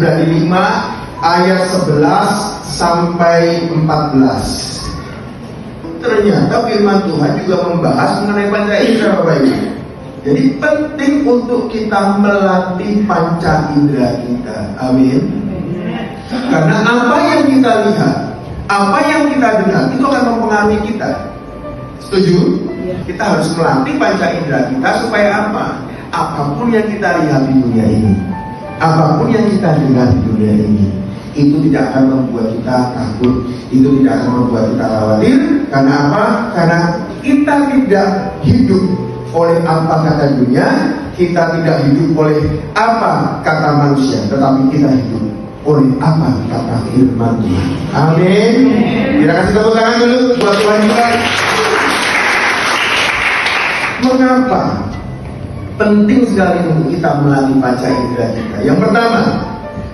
Ibrani 5 ayat 11 sampai 14. Ternyata firman Tuhan juga membahas mengenai panca indera, Bapak Ibu. Jadi penting untuk kita melatih panca indera kita. Amin. Karena apa yang kita lihat, apa yang kita dengar, itu akan mempengaruhi kita. Setuju? Kita harus melatih panca indera kita supaya apa? Apapun yang kita lihat di dunia ini, apapun yang kita dengar di dunia ini, itu tidak akan membuat kita takut, itu tidak akan membuat kita khawatir. Karena apa? Karena kita tidak hidup oleh apa kata dunia, kita tidak hidup oleh apa kata manusia, tetapi kita hidup oleh apa kata firman Tuhan. Amin. Kita kasih tepuk tangan dulu buat Tuhan kita. Mengapa penting sekali untuk kita melatih panca indera kita? Yang pertama,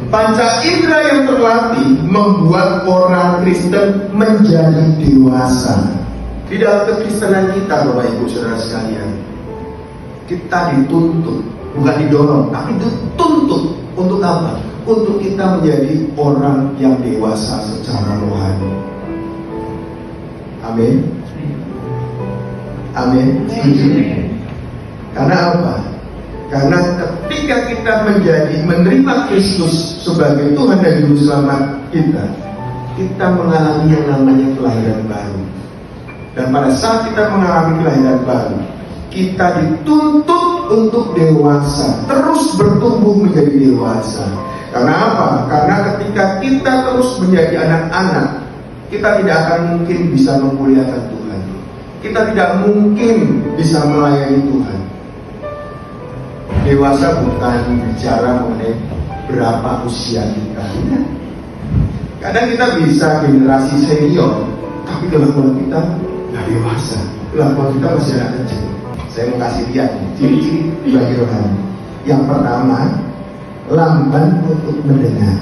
panca indera yang terlatih membuat orang Kristen menjadi dewasa. Di dalam kekristenan kita, Bapak Ibu Saudara sekalian, kita dituntut, bukan didorong, tapi dituntut untuk apa? Untuk kita menjadi orang yang dewasa secara rohani. Amin. Amin. Karena apa? Karena ketika kita menerima Kristus sebagai Tuhan dan Juru Selamat kita mengalami yang namanya kelahiran baru. Dan pada saat kita mengalami kelahiran baru, kita dituntut untuk dewasa, terus bertumbuh menjadi dewasa. Karena apa? Karena ketika kita terus menjadi anak-anak, kita tidak akan mungkin bisa memuliakan Tuhan. Kita tidak mungkin bisa melayani Tuhan. Dewasa bukan bicara mengenai berapa usia kita. Kadang kita bisa generasi senior, tapi kelakuan kita nggak dewasa. Kelakuan kita masih anak kecil. Saya mau kasih lihat ciri-ciri bagi rohani. Yang pertama, lamban untuk mendengar.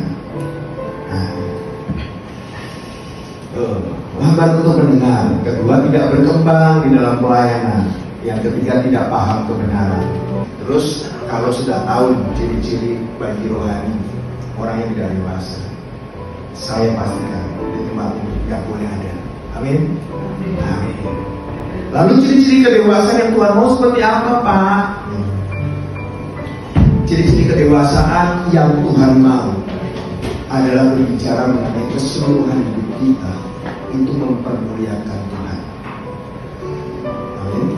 Lamban untuk mendengar. Kedua, tidak berkembang di dalam pelayanan. Yang ketiga, tidak paham kebenaran. Terus kalau sudah tahu ciri-ciri bagi rohani, orang yang tidak dewasa, saya pastikan di tempat ini tidak boleh ada. Amin. Amin. Lalu ciri-ciri kedewasaan yang Tuhan mau seperti apa, Pak? Ciri-ciri kedewasaan yang Tuhan mau adalah berbicara mengenai keseluruhan hidup kita itu mempermuliakan Tuhan. Amin.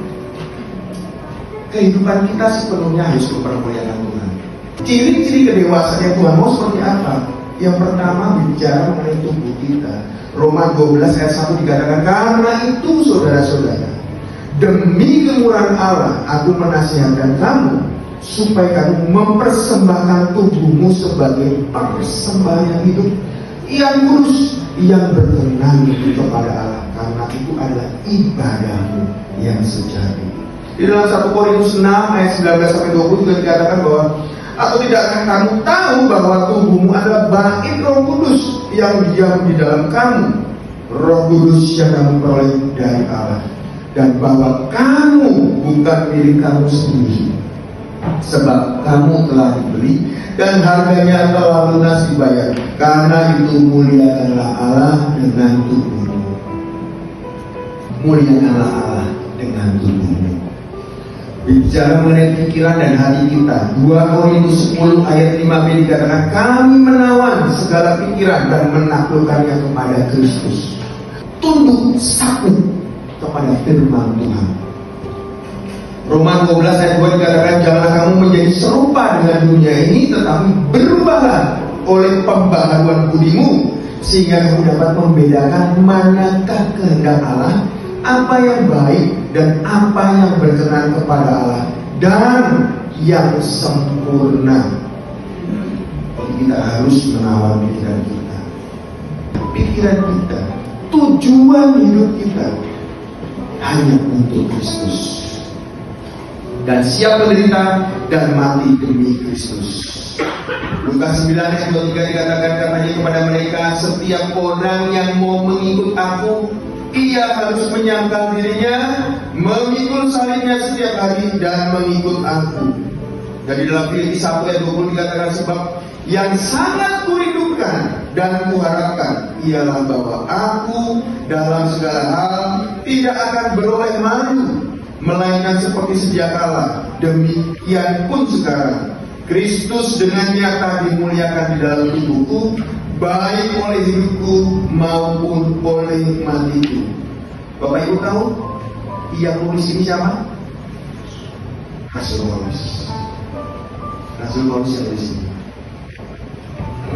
Kehidupan kita sepenuhnya harus mempermuliakan Tuhan. Ciri-ciri kedewasaan yang Tuhan mau seperti apa? Yang pertama, bicara mengenai tubuh kita. Roma 12 ayat 1 dikatakan, karena itu saudara-saudara, demi kemurahan Allah aku menasihatkan kamu supaya kamu mempersembahkan tubuhmu sebagai persembahan yang hidup, yang kudus, yang berkenan kepada Allah, karena itu adalah ibadahmu yang sejati. Di dalam 1 Korintus 6 ayat 19-20 juga dikatakan bahwa, atau tidakkah kamu tahu bahwa tubuhmu adalah bait Roh Kudus yang diam di dalam kamu, Roh Kudus yang kamu peroleh dari Allah, dan bahwa kamu bukan milik kamu sendiri, sebab kamu telah dibeli dan harganya telah lunas dibayar. Karena itu muliakanlah Allah dengan tubuhmu. Muliakanlah Allah dengan tubuhmu. Bicara mengenai pikiran dan hati kita, 2 Korintus 10 ayat 5b dikatakan, kami menawan segala pikiran dan menaklukkannya kepada Kristus. Tunduk sakit kepada firman Tuhan. Roma 12 ayat 2 dikatakan, janganlah kamu menjadi serupa dengan dunia ini, tetapi berubahlah oleh pembaharuan budimu, sehingga kamu dapat membedakan manakah kehendak Allah, apa yang baik dan apa yang berkenan kepada Allah, dan yang sempurna. Kita harus menawan pikiran kita. Pikiran kita, tujuan hidup kita hanya untuk Kristus, dan siap menderita dan mati demi Kristus. Lukas 9 ayat 23 dikatakan, katanya kepada mereka, setiap orang yang mau mengikut aku, ia harus menyangkal dirinya, memikul salibnya setiap hari dan mengikut aku. Jadi dalam Filipi 1 ayat 20 dikatakan, sebab yang sangat kurindukan dan kuharapkan ialah bahwa aku dalam segala hal tidak akan beroleh malu, melainkan seperti sedia kala, demikian pun sekarang Kristus dengan nyata dimuliakan di dalam tubuhku, baik oleh hidupku maupun oleh matiku. Bapak Ibu tahu yang nulis ini siapa? Rasul Paulus. Rasul Paulus yang nulis ini.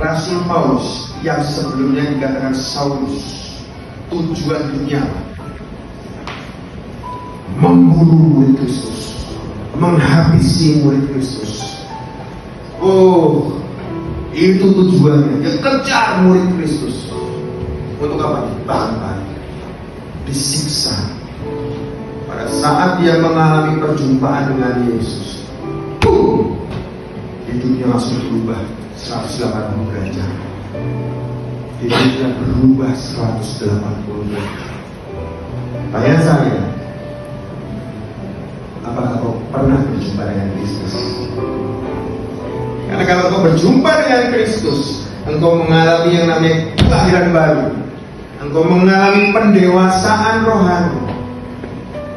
Rasul Paulus yang sebelumnya dikatakan Saulus, tujuan dunia membunuh murid Kristus, menghabisi murid Kristus. Oh, itu tujuannya. Dia kejar murid Kristus. Untuk apa? Dibakar, disiksa. Pada saat dia mengalami perjumpaan dengan Yesus, boom, hidupnya langsung berubah 180 derajat. Hidupnya berubah 180 derajat. Tanya saya, apakah kau pernah berjumpa dengan Kristus? Karena kalau kau berjumpa dengan Kristus, engkau mengalami yang namanya kelahiran baru. Engkau mengalami pendewasaan rohani.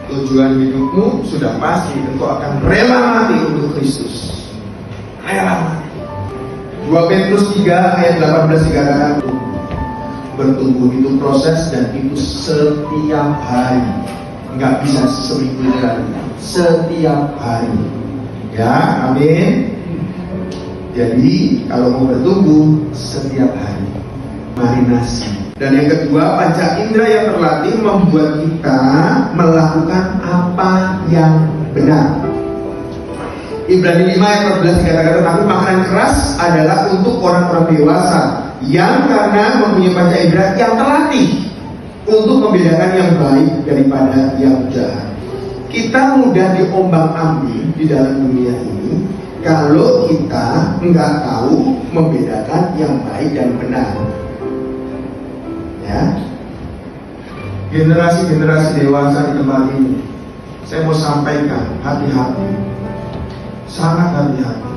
Tujuan hidupmu sudah pasti, engkau akan rela mati untuk Kristus. Rela mati. 2 Petrus 3 ayat 18 dikatakan, bertumbuh itu proses dan itu setiap hari. Enggak bisa seminggu sekali, setiap hari. Ya, amin. Jadi kalau mau bertumbuh setiap hari, marinasi. Dan yang kedua, panca indera yang terlatih membuat kita melakukan apa yang benar. Ibrani 5 ayat 14 dikatakan, tetapi makanan keras adalah untuk orang-orang dewasa yang karena mempunyai panca indera yang terlatih untuk membedakan yang baik daripada yang jahat. Kita mudah diombang-ambing di dalam dunia ini kalau kita nggak tahu membedakan yang baik dan benar. Ya, generasi-generasi dewasa di tempat ini, saya mau sampaikan, hati-hati, sangat hati-hati.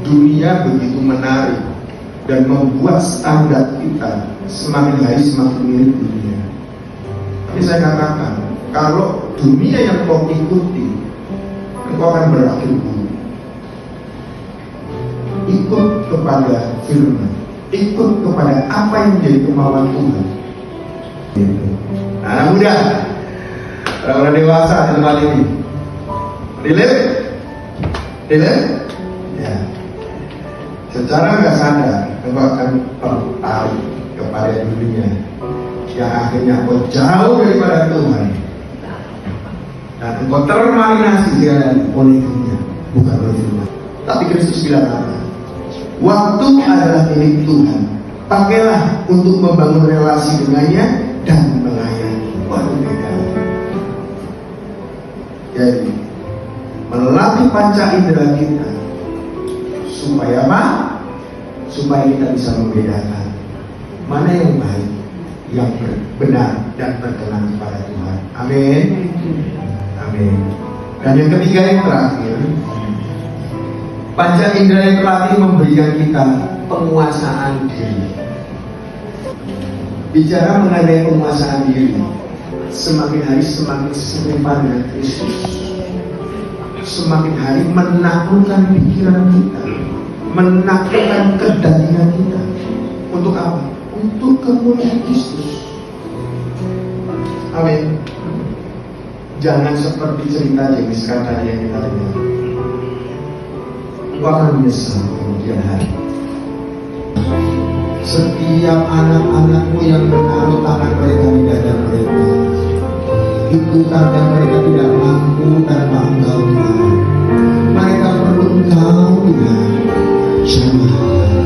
Dunia begitu menarik dan membuat standar kita semakin hari semakin mirip dunia. Tapi saya katakan, kalau dunia yang kau ikuti, engkau akan berakhir buruk. Ikut kepada firman, ikut kepada apa yang menjadi kemauan Tuhan. Anak muda, orang dewasa di tempat ini, relate? Ya. Secara nggak sadar, engkau akan tertarik kepada dunia yang akhirnya engkau jauh daripada Tuhan, dan engkau termarinasi oleh dunia, bukan oleh Tuhan. Tapi Kristus bilang apa? Waktu adalah milik Tuhan. Pakailah untuk membangun relasi dengannya dan melayani. Waduh, beda. Jadi melatih panca indera kita supaya apa? Supaya kita bisa membedakan mana yang baik, yang benar dan berkenan kepada Tuhan. Amin. Amin. Dan yang ketiga, yang terakhir, panca indera yang terlatih memberikan kita penguasaan diri. Bicara mengenai penguasaan diri, semakin hari semakin serupa dengan Kristus. Semakin hari menaklukkan pikiran kita, menaklukkan kedagingan kita. Untuk apa? Untuk kemuliaan Kristus. Amin. Jangan seperti cerita James tadi yang kita dengar. Engkau akan menyesal kemudian hari. Setiap anak-anakmu yang menaruh tangan mereka di dada mereka, itu tanda mereka tidak mampu tanpa engkau. Mereka perlu engkau bilang, jangan,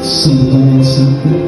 sentuh yang sakit,